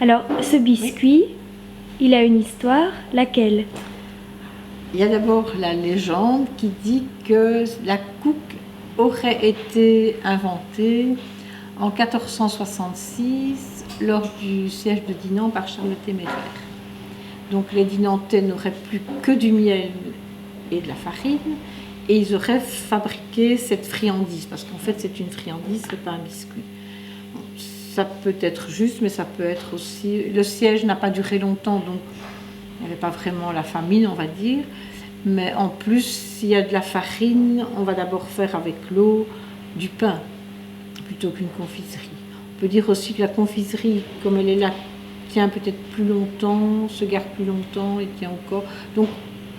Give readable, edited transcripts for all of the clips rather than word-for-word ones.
Alors, ce biscuit, il a une histoire, laquelle? Il y a d'abord la légende qui dit que la couque aurait été inventée en 1466 lors du siège de Dinan par Charles le Téméraire. Donc les Dinantais n'auraient plus que du miel et de la farine et ils auraient fabriqué cette friandise parce qu'en fait c'est une friandise, c'est pas un biscuit. Bon, ça peut être juste mais ça peut être aussi... Le siège n'a pas duré longtemps donc il n'y avait pas vraiment la famine on va dire. Mais en plus, s'il y a de la farine, on va d'abord faire avec l'eau du pain, plutôt qu'une confiserie. On peut dire aussi que la confiserie, comme elle est là, tient peut-être plus longtemps, se garde plus longtemps et tient encore. Donc,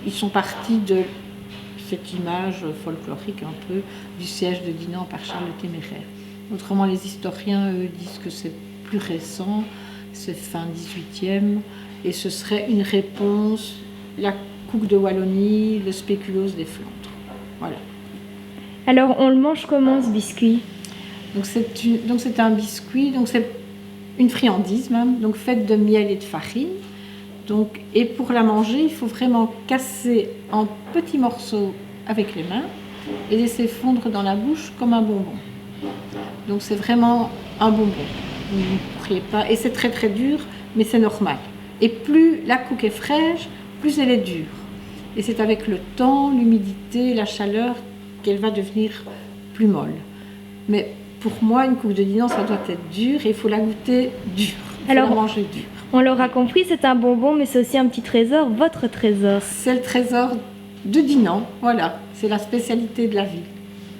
ils sont partis de cette image folklorique un peu du siège de Dinan par Charles le Téméraire. Autrement, les historiens, eux, disent que c'est plus récent, c'est fin 18e, et ce serait une réponse... La couque de Wallonie, le spéculoos des Flandres. Voilà. Alors, on le mange comment, ce biscuit? Donc c'est un biscuit, donc c'est une friandise même, donc faite de miel et de farine. Donc, et pour la manger, il faut vraiment casser en petits morceaux avec les mains et laisser fondre dans la bouche comme un bonbon. Donc c'est vraiment un bonbon. Vous ne pourriez pas... Et c'est très très dur, mais c'est normal. Et plus la couque est fraîche, plus elle est dure. Et c'est avec le temps, l'humidité, la chaleur qu'elle va devenir plus molle. Mais pour moi, une couque de Dinan, ça doit être dur et il faut la goûter dure. Il faut la manger dure. On l'aura compris, c'est un bonbon, mais c'est aussi un petit trésor, votre trésor. C'est le trésor de Dinan, voilà. C'est la spécialité de la ville.